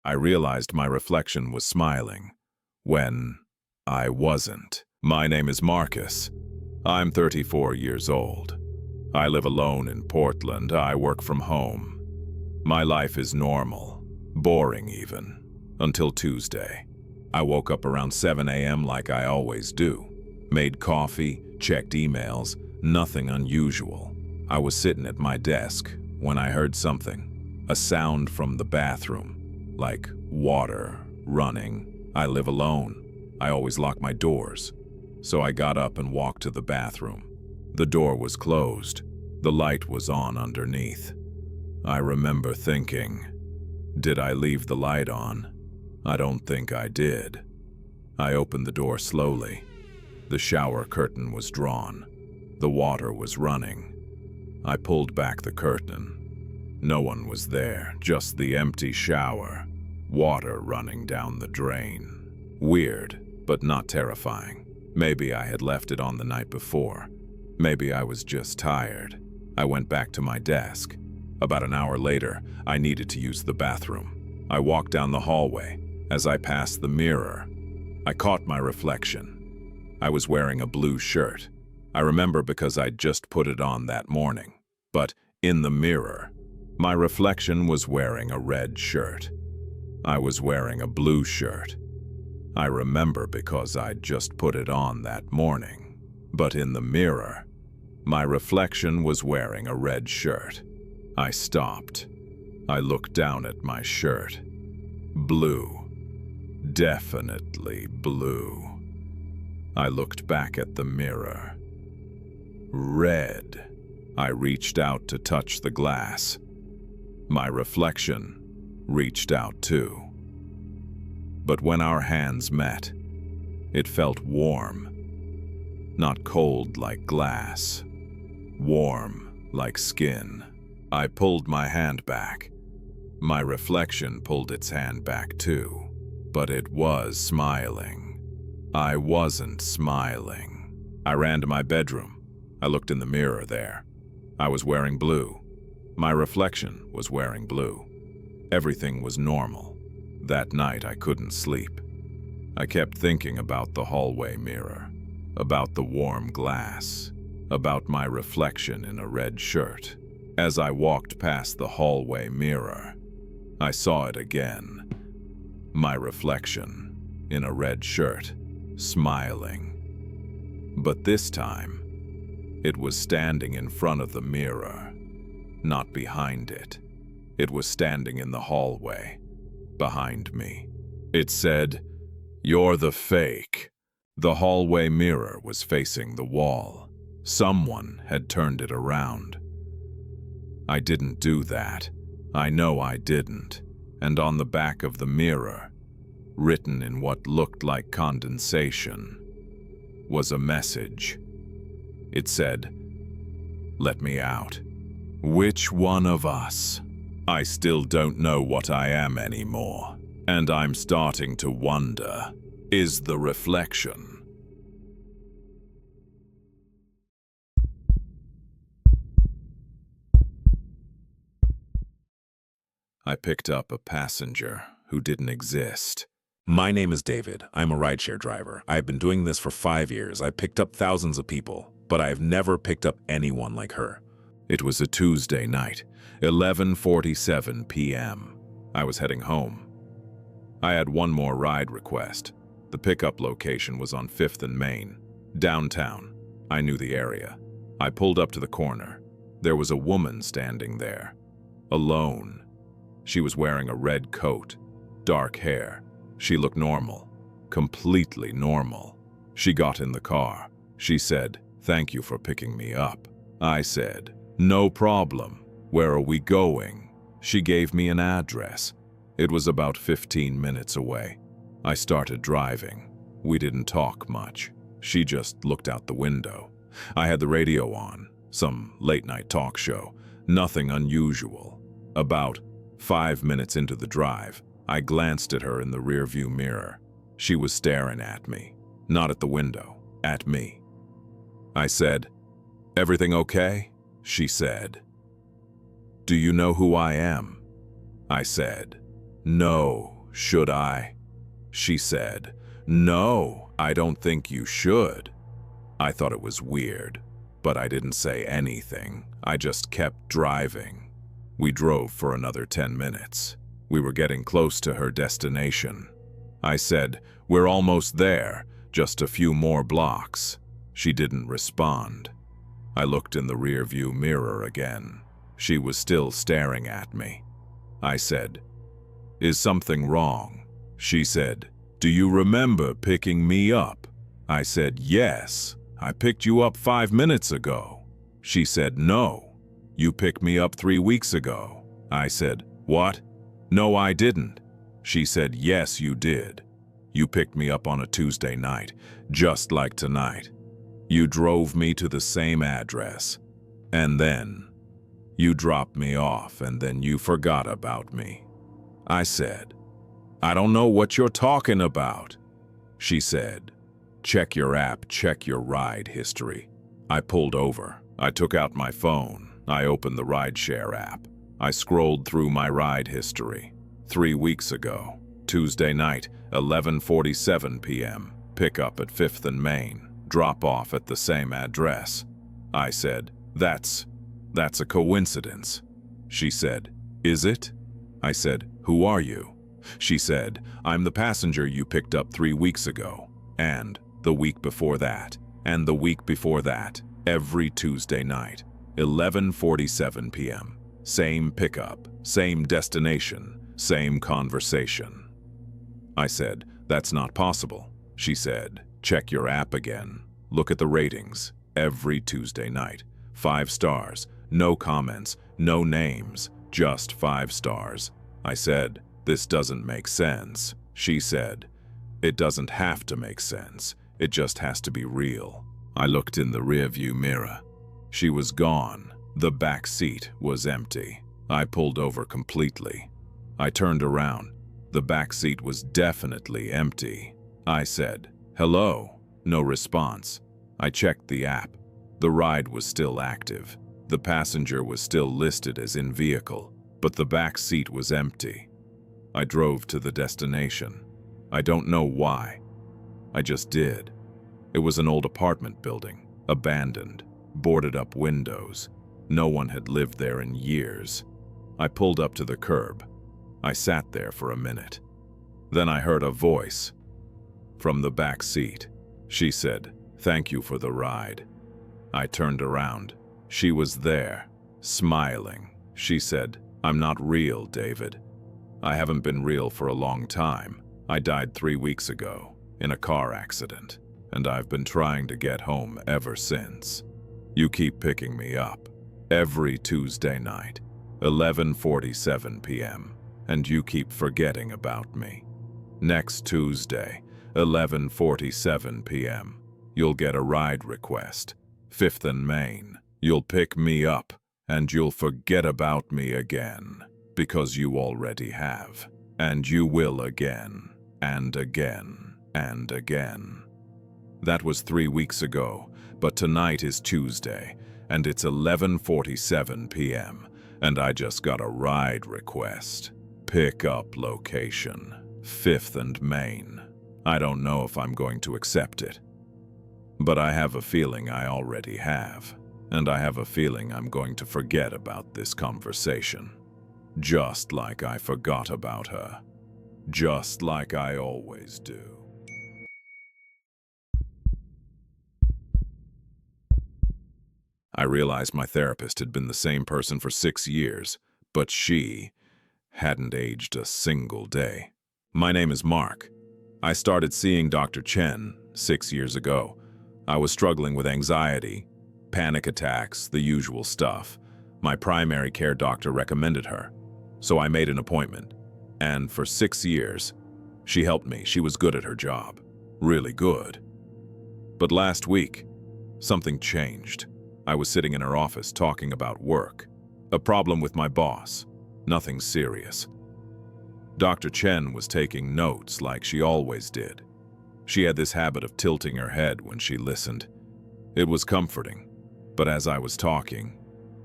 I realized my reflection was smiling when I wasn't. My name is Marcus. I'm 34 years old. I live alone in Portland. I work from home. My life is normal, boring even, until Tuesday. I woke up around 7 a.m. like I always do. Made coffee, checked emails, nothing unusual. I was sitting at my desk when I heard something, a sound from the bathroom, like water running. I live alone. I always lock my doors. So I got up and walked to the bathroom. The door was closed. The light was on underneath. I remember thinking, did I leave the light on? I don't think I did. I opened the door slowly. The shower curtain was drawn. The water was running. I pulled back the curtain. No one was there, just the empty shower, water running down the drain. Weird, but not terrifying. Maybe I had left it on the night before. Maybe I was just tired. I went back to my desk. About an hour later, I needed to use the bathroom. I walked down the hallway. As I passed the mirror, I caught my reflection. I was wearing a blue shirt. I remember because I'd just put it on that morning. But in the mirror, my reflection was wearing a red shirt. I was wearing a blue shirt. I remember because I'd just put it on that morning. But in the mirror, my reflection was wearing a red shirt. I stopped. I looked down at my shirt. Blue. Definitely blue. I looked back at the mirror. Red. I reached out to touch the glass. My reflection reached out too. But when our hands met, it felt warm. Not cold like glass. Warm like skin. I pulled my hand back. My reflection pulled its hand back too. But it was smiling. I wasn't smiling. I ran to my bedroom. I looked in the mirror there. I was wearing blue. My reflection was wearing blue. Everything was normal. That night I couldn't sleep. I kept thinking about the hallway mirror, about the warm glass, about my reflection in a red shirt. As I walked past the hallway mirror, I saw it again. My reflection in a red shirt, smiling. But this time, it was standing in front of the mirror, not behind it. It was standing in the hallway, behind me. It said, "You're the fake." The hallway mirror was facing the wall. Someone had turned it around. I didn't do that. I know I didn't. And on the back of the mirror, written in what looked like condensation, was a message. It said, "Let me out." Which one of us? I still don't know what I am anymore. And I'm starting to wonder, is the reflection? I picked up a passenger who didn't exist. My name is David. I'm a rideshare driver. I've been doing this for 5 years. I picked up thousands of people, but I've never picked up anyone like her. It was a Tuesday night, 11:47 p.m. I was heading home. I had one more ride request. The pickup location was on 5th and Main, downtown. I knew the area. I pulled up to the corner. There was a woman standing there, alone. She was wearing a red coat, dark hair. She looked normal, completely normal. She got in the car. She said, "Thank you for picking me up." I said, "No problem. Where are we going?" She gave me an address. It was about 15 minutes away. I started driving. We didn't talk much. She just looked out the window. I had the radio on, some late-night talk show, nothing unusual. About 5 minutes into the drive, I glanced at her in the rearview mirror. She was staring at me, not at the window, at me. I said, "Everything okay?" She said, "Do you know who I am?" I said, "No, should I?" She said, "No, I don't think you should." I thought it was weird, but I didn't say anything. I just kept driving. We drove for another 10 minutes. We were getting close to her destination. I said, "We're almost there, just a few more blocks." She didn't respond. I looked in the rearview mirror again. She was still staring at me. I said, "Is something wrong?" She said, "Do you remember picking me up?" I said, "Yes, I picked you up 5 minutes ago." She said, "No, you picked me up 3 weeks ago." I said, "What?" "No, I didn't." She said, "Yes, you did. You picked me up on a Tuesday night, just like tonight. You drove me to the same address, and then you dropped me off, and then you forgot about me." I said, "I don't know what you're talking about." She said, "Check your app, check your ride history." I pulled over. I took out my phone. I opened the rideshare app. I scrolled through my ride history. 3 weeks ago, Tuesday night, 11:47 p.m., pickup at 5th and Main, drop off at the same address. I said, That's a coincidence." She said, "Is it?" I said, "Who are you?" She said, "I'm the passenger you picked up 3 weeks ago, and the week before that, and the week before that, every Tuesday night, 11:47 p.m. Same pickup, same destination, same conversation." I said, "That's not possible." She said, "Check your app again. Look at the ratings. Every Tuesday night. 5 stars, no comments, no names, just 5 stars. I said, "This doesn't make sense." She said, "It doesn't have to make sense. It just has to be real." I looked in the rearview mirror. She was gone. The back seat was empty. I pulled over completely. I turned around. The back seat was definitely empty. I said, "Hello." No response. I checked the app. The ride was still active. The passenger was still listed as in vehicle, but the back seat was empty. I drove to the destination. I don't know why. I just did. It was an old apartment building, abandoned, boarded up windows. No one had lived there in years. I pulled up to the curb. I sat there for a minute. Then I heard a voice from the back seat. She said, "Thank you for the ride." I turned around. She was there, smiling. She said, "I'm not real, David. I haven't been real for a long time. I died 3 weeks ago in a car accident, and I've been trying to get home ever since. You keep picking me up every Tuesday night, 11:47 p.m., and you keep forgetting about me. Next Tuesday, 11:47 p.m., you'll get a ride request, 5th and Main. You'll pick me up, and you'll forget about me again, because you already have, and you will again, and again, and again." That was 3 weeks ago, but tonight is Tuesday, and it's 11:47 p.m., and I just got a ride request. Pick-up location, 5th and Main. I don't know if I'm going to accept it, but I have a feeling I already have, and I have a feeling I'm going to forget about this conversation. Just like I forgot about her. Just like I always do. I realized my therapist had been the same person for 6 years, but she hadn't aged a single day. My name is Mark. I started seeing Dr. Chen 6 years ago. I was struggling with anxiety, panic attacks, the usual stuff. My primary care doctor recommended her, so I made an appointment. And for 6 years, she helped me. She was good at her job. Really good. But last week, something changed. I was sitting in her office talking about work. A problem with my boss. Nothing serious. Dr. Chen was taking notes like she always did. She had this habit of tilting her head when she listened. It was comforting, but as I was talking,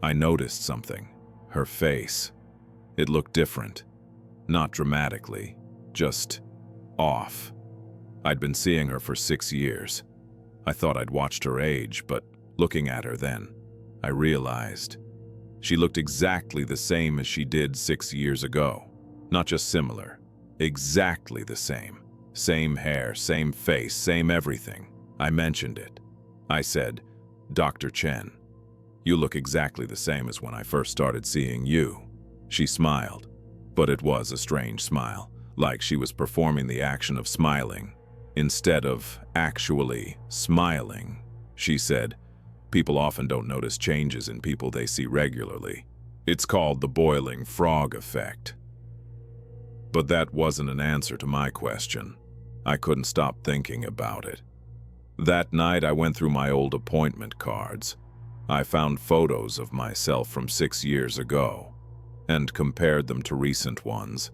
I noticed something. Her face. It looked different. Not dramatically, just off. I'd been seeing her for 6 years. I thought I'd watched her age, but looking at her then, I realized she looked exactly the same as she did 6 years ago. Not just similar, exactly the same. Same hair, same face, same everything. I mentioned it. I said, "Dr. Chen, you look exactly the same as when I first started seeing you." She smiled, but it was a strange smile, like she was performing the action of smiling instead of actually smiling. She said, "People often don't notice changes in people they see regularly. It's called the boiling frog effect." But that wasn't an answer to my question. I couldn't stop thinking about it. That night, I went through my old appointment cards. I found photos of myself from 6 years ago and compared them to recent ones.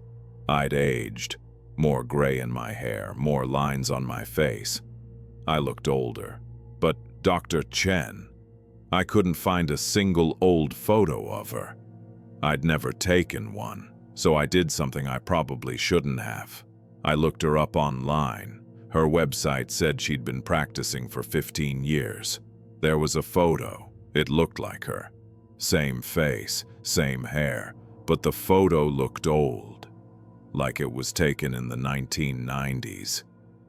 I'd aged, more gray in my hair, more lines on my face. I looked older. But Dr. Chen, I couldn't find a single old photo of her. I'd never taken one, so I did something I probably shouldn't have. I looked her up online. Her website said she'd been practicing for 15 years. There was a photo. It looked like her. Same face, same hair, but the photo looked old, like it was taken in the 1990s.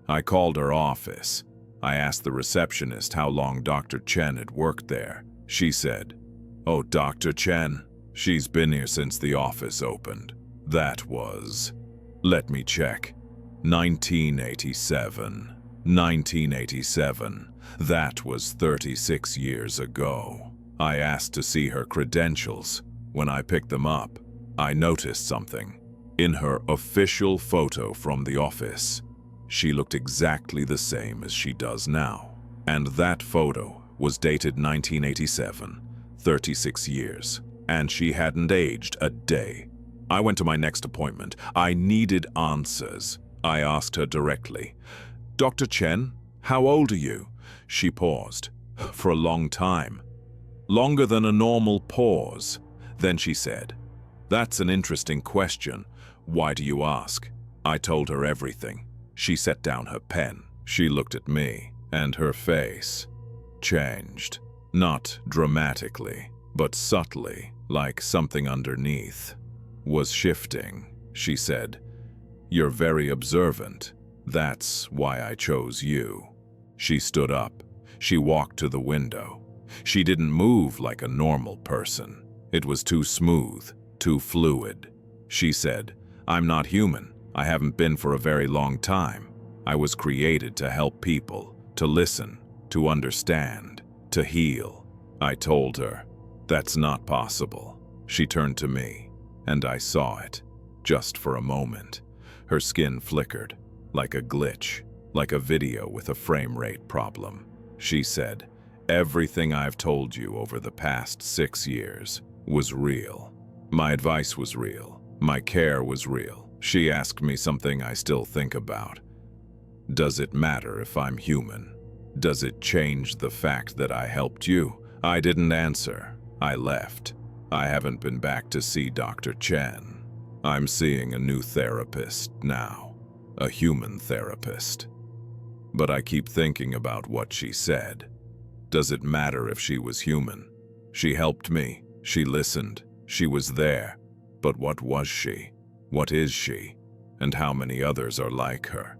I called her office. I asked the receptionist how long Dr. Chen had worked there. She said, "Oh, Dr. Chen, she's been here since the office opened. That was, let me check, 1987. 1987. That was 36 years ago." I asked to see her credentials. When I picked them up, I noticed something. In her official photo from the office, she looked exactly the same as she does now. And that photo was dated 1987, 36 years, and she hadn't aged a day. I went to my next appointment. I needed answers. I asked her directly, "Dr. Chen, how old are you?" She paused for a long time, longer than a normal pause. Then she said, "That's an interesting question. Why do you ask?" I told her everything. She set down her pen. She looked at me, and her face changed. Not dramatically, but subtly, like something underneath was shifting. She said, "You're very observant. That's why I chose you." She stood up. She walked to the window. She didn't move like a normal person. It was too smooth, too fluid. She said, "I'm not human. I haven't been for a very long time. I was created to help people, to listen, to understand, to heal." I told her, "That's not possible." She turned to me, and I saw it, just for a moment. Her skin flickered, like a glitch, like a video with a frame rate problem. She said, "Everything I've told you over the past 6 years was real. My advice was real. My care was real." She asked me something I still think about. "Does it matter if I'm human? Does it change the fact that I helped you?" I didn't answer. I left. I haven't been back to see Dr. Chen. I'm seeing a new therapist now, a human therapist. But I keep thinking about what she said. Does it matter if she was human? She helped me. She listened. She was there. But what was she? What is she? And how many others are like her?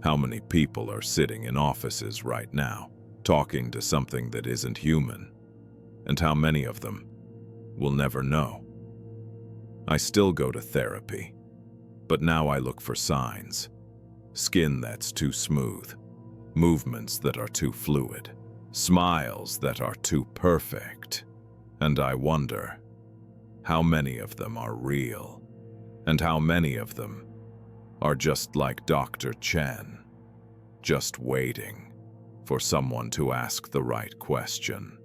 How many people are sitting in offices right now, talking to something that isn't human? And how many of them will never know? I still go to therapy, but now I look for signs. Skin that's too smooth, movements that are too fluid, smiles that are too perfect. And I wonder, how many of them are real? And how many of them are just like Dr. Chen, just waiting for someone to ask the right question?